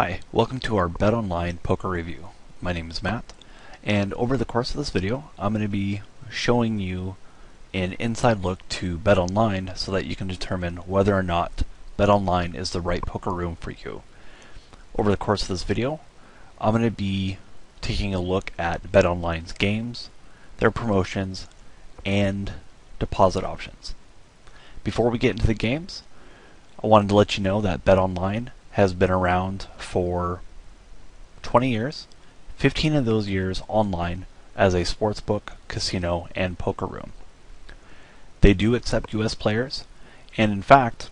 Hi, welcome to our BetOnline Poker Review. My name is Matt, and over the course of this video, I'm going to be showing you an inside look to BetOnline so that you can determine whether or not BetOnline is the right poker room for you. Over the course of this video, I'm going to be taking a look at BetOnline's games, their promotions, and deposit options. Before we get into the games, I wanted to let you know that BetOnline has been around for 20 years, 15 of those years online as a sportsbook, casino, and poker room. They do accept US players, and in fact,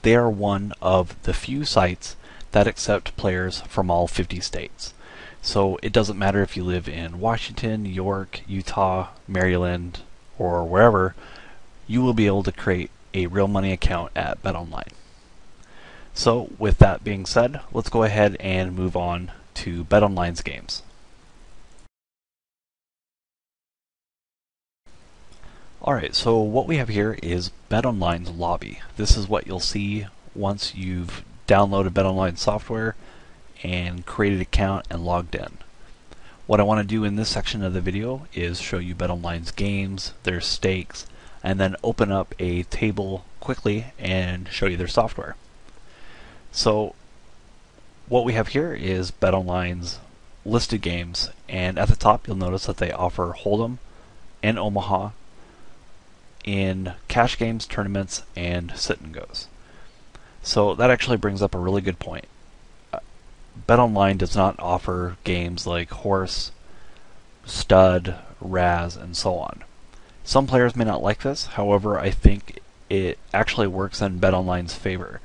they are one of the few sites that accept players from all 50 states. So it doesn't matter if you live in Washington, New York, Utah, Maryland, or wherever, you will be able to create a real money account at BetOnline. So with that being said, let's go ahead and move on to BetOnline's games. Alright, so what we have here is BetOnline's lobby. This is what you'll see once you've downloaded BetOnline software and created an account and logged in. What I want to do in this section of the video is show you BetOnline's games, their stakes, and then open up a table quickly and show you their software. So what we have here is BetOnline's listed games, and at the top you'll notice that they offer Hold'em and Omaha in cash games, tournaments, and sit and goes. So that actually brings up a really good point. BetOnline does not offer games like horse, stud, Raz, and so on. Some players may not like this, however I think it actually works in BetOnline's favor.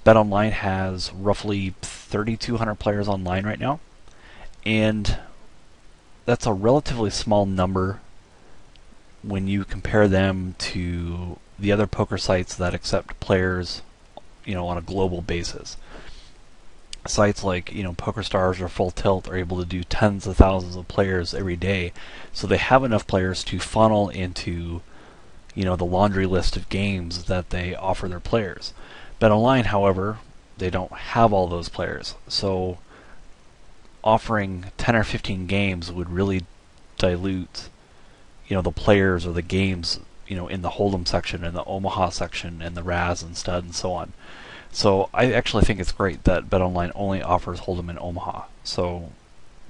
BetOnline has roughly 3,200 players online right now, and that's a relatively small number when you compare them to the other poker sites that accept players, on a global basis. Sites like, PokerStars or Full Tilt are able to do tens of thousands of players every day, so they have enough players to funnel into, the laundry list of games that they offer their players. BetOnline, however, they don't have all those players, so offering 10 or 15 games would really dilute, the players or the games, in the Hold'em section and the Omaha section and the Raz and Stud and so on. So I actually think it's great that BetOnline only offers Hold'em and Omaha. So,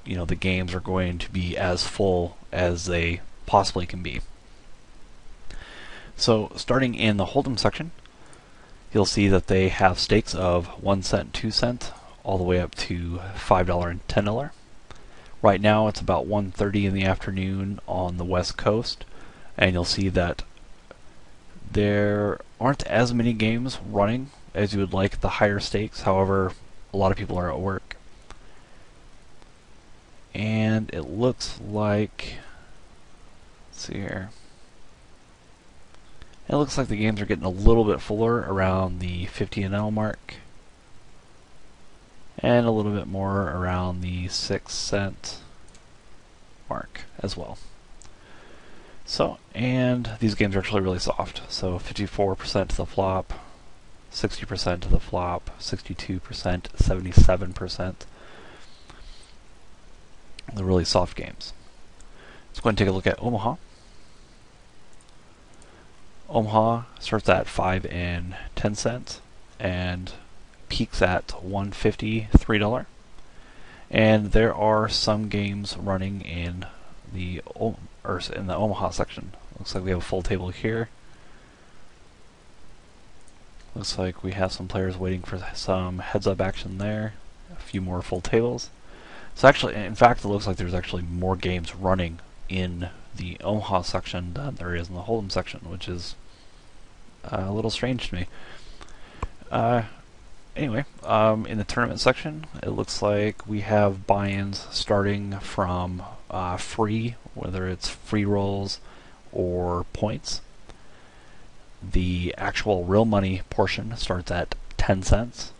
the games are going to be as full as they possibly can be. So starting in the Hold'em section, you'll see that they have stakes of 1 cent, 2 cent, all the way up to $5 and $10. Right now it's about 1:30 in the afternoon on the West Coast, and you'll see that there aren't as many games running as you would like at the higher stakes. However, a lot of people are at work. And it looks like, let's see here. It looks like the games are getting a little bit fuller around the 50 NL mark, and a little bit more around the 6 cent mark as well. So, and these games are actually really soft. So 54% to the flop, 60% to the flop, 62%, 77%. They're really soft games. Let's go ahead and take a look at Omaha. Omaha starts at 5 and 10 cents and peaks at $1.50, $3. And there are some games running in the Omaha section. Looks like we have a full table here. Looks like we have some players waiting for some heads-up action there. A few more full tables. So actually, in fact, it looks like there's actually more games running in the Omaha section than there is in the Hold'em section, which is a little strange to me. Anyway, in the tournament section, it looks like we have buy-ins starting from free, whether it's free rolls or points. The actual real money portion starts at 10 cents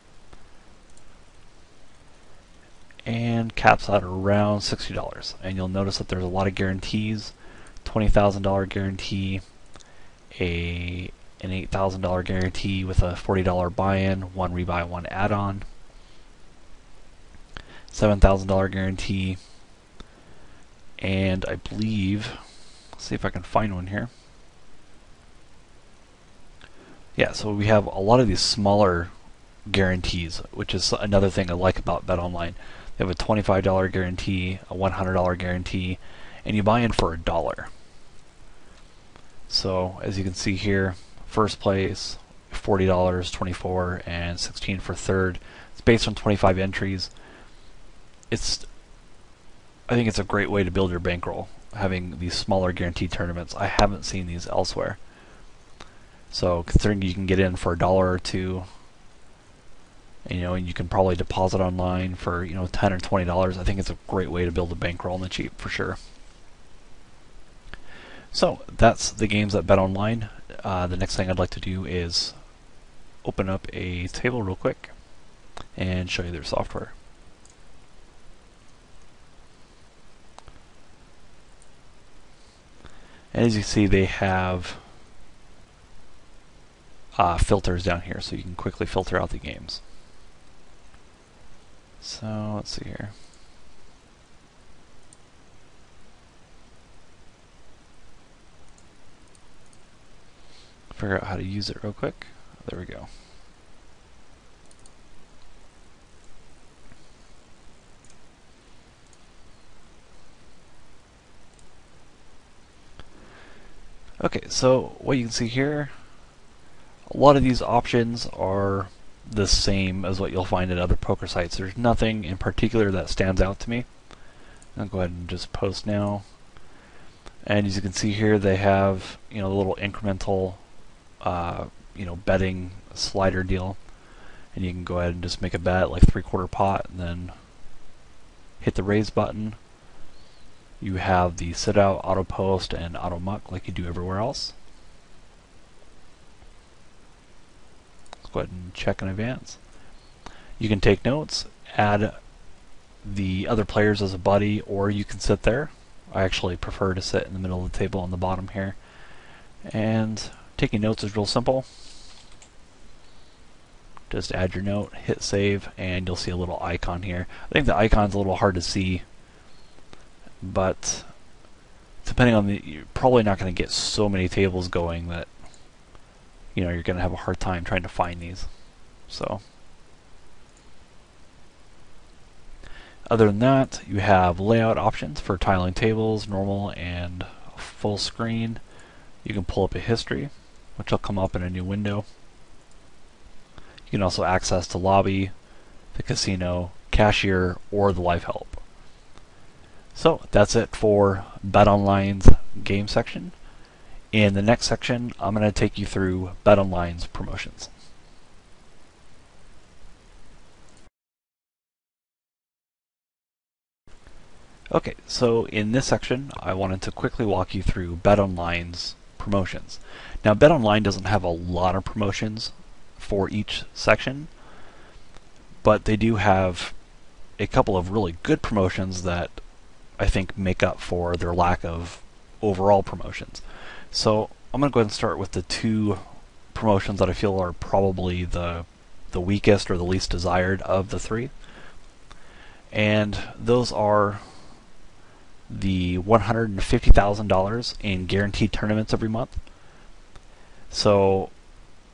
and caps out around $60. And you'll notice that there's a lot of guarantees. $20,000 guarantee, an $8,000 guarantee with a $40 buy-in, 1 rebuy, 1 add-on. $7,000 guarantee, and I believe, let's see if I can find one here. Yeah, so we have a lot of these smaller guarantees, which is another thing I like about BetOnline. They have a $25 guarantee, a $100 guarantee, and you buy in for $1. So as you can see here, first place, $40, 24, and 16 for third. It's based on 25 entries. I think it's a great way to build your bankroll, having these smaller guaranteed tournaments. I haven't seen these elsewhere. So considering you can get in for $1 or $2, and you can probably deposit online for $10 or $20, I think it's a great way to build a bankroll on the cheap for sure. So that's the games at BetOnline. The next thing I'd like to do is open up a table real quick and show you their software. And as you see, they have filters down here, so you can quickly filter out the games. So let's see here. Figure out how to use it real quick. There we go. Okay, so what you can see here, a lot of these options are the same as what you'll find at other poker sites. There's nothing in particular that stands out to me. I'll go ahead and just post now. And as you can see here, they have the little incremental betting slider deal, and you can go ahead and just make a bet like 3/4 pot and then hit the raise button. You have the sit out, auto post, and auto muck like you do everywhere else. Let's go ahead and check in advance. You can take notes, add the other players as a buddy, or you can sit there. I actually prefer to sit in the middle of the table on the bottom here. And taking notes is real simple. Just add your note, hit save, and you'll see a little icon here. I think the icon's a little hard to see, but depending on you're probably not going to get so many tables going that you're going to have a hard time trying to find these. So other than that, you have layout options for tiling tables, normal and full screen. You can pull up a history, which will come up in a new window. You can also access the lobby, the casino, cashier, or the live help. So that's it for BetOnline's game section. In the next section, I'm going to take you through BetOnline's promotions. Okay, so in this section, I wanted to quickly walk you through BetOnline's promotions. Now, BetOnline doesn't have a lot of promotions for each section, but they do have a couple of really good promotions that I think make up for their lack of overall promotions. So I'm going to go ahead and start with the two promotions that I feel are probably the weakest or the least desired of the three. And those are the $150,000 in guaranteed tournaments every month. So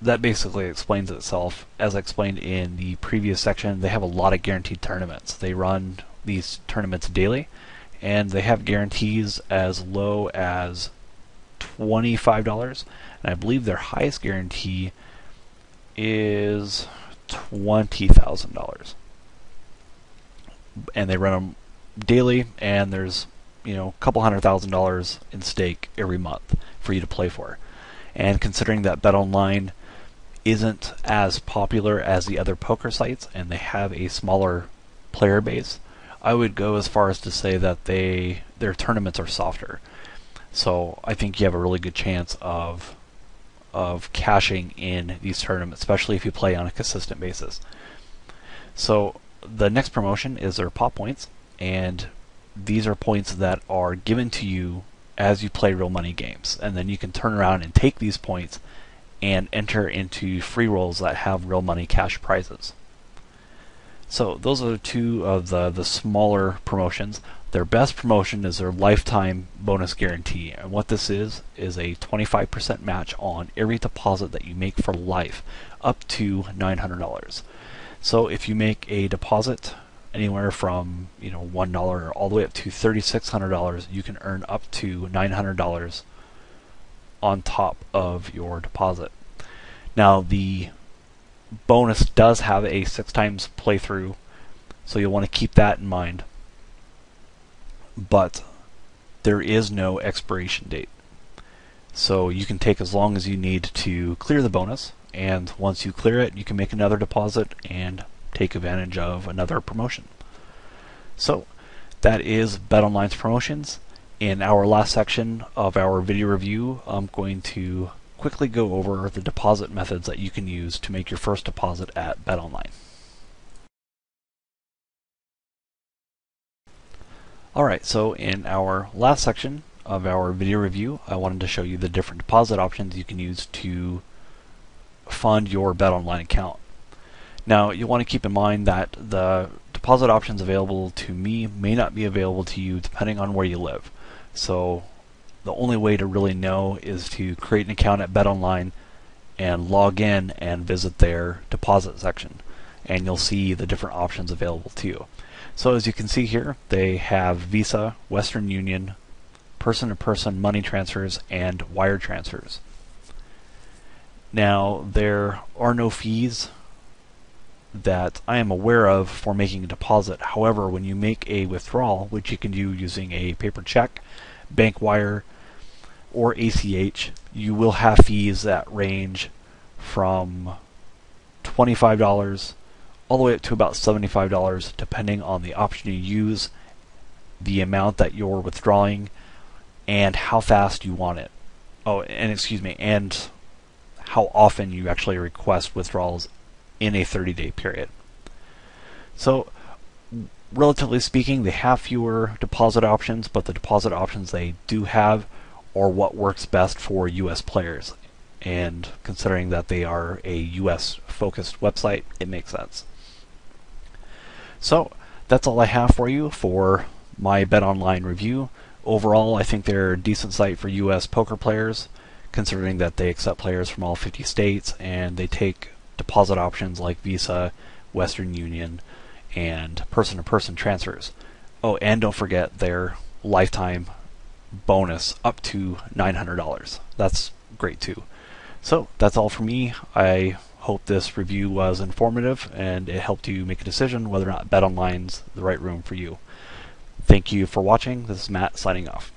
that basically explains itself. As I explained in the previous section, they have a lot of guaranteed tournaments. They run these tournaments daily, and they have guarantees as low as $25, and I believe their highest guarantee is $20,000. And they run them daily, and there's a couple $100,000 in stake every month for you to play for. And considering that BetOnline isn't as popular as the other poker sites, and they have a smaller player base, I would go as far as to say that their tournaments are softer. So I think you have a really good chance of cashing in these tournaments, especially if you play on a consistent basis. So the next promotion is their pop points, and these are points that are given to you as you play real money games, and then you can turn around and take these points and enter into free rolls that have real money cash prizes. So those are two of the smaller promotions. Their best promotion is their lifetime bonus guarantee. And what this is a 25% match on every deposit that you make for life, up to $900. So if you make a deposit anywhere from $1 all the way up to $3,600, you can earn up to $900 on top of your deposit. Now the bonus does have a 6 times playthrough, so you'll want to keep that in mind. But there is no expiration date. So you can take as long as you need to clear the bonus, and once you clear it, you can make another deposit and take advantage of another promotion. So that is BetOnline's promotions. In our last section of our video review, I'm going to quickly go over the deposit methods that you can use to make your first deposit at BetOnline. Alright, so in our last section of our video review, I wanted to show you the different deposit options you can use to fund your BetOnline account. Now, you want to keep in mind that the deposit options available to me may not be available to you depending on where you live. So the only way to really know is to create an account at BetOnline and log in and visit their deposit section, and you'll see the different options available to you. So as you can see here, they have Visa, Western Union, person-to-person money transfers, and wire transfers. Now, there are no fees that I am aware of for making a deposit. However, when you make a withdrawal, which you can do using a paper check, bank wire, or ACH, you will have fees that range from $25 all the way up to about $75, depending on the option you use, the amount that you're withdrawing, and how fast you want it. And how often you actually request withdrawals in a 30-day period. So, relatively speaking, they have fewer deposit options, but the deposit options they do have are what works best for US players. And considering that they are a US focused website, it makes sense. So, that's all I have for you for my BetOnline review. Overall, I think they're a decent site for US poker players, considering that they accept players from all 50 states and they take deposit options like Visa, Western Union, and person-to-person transfers. Oh, and don't forget their lifetime bonus up to $900. That's great too. So that's all for me. I hope this review was informative and it helped you make a decision whether or not BetOnline's the right room for you. Thank you for watching. This is Matt signing off.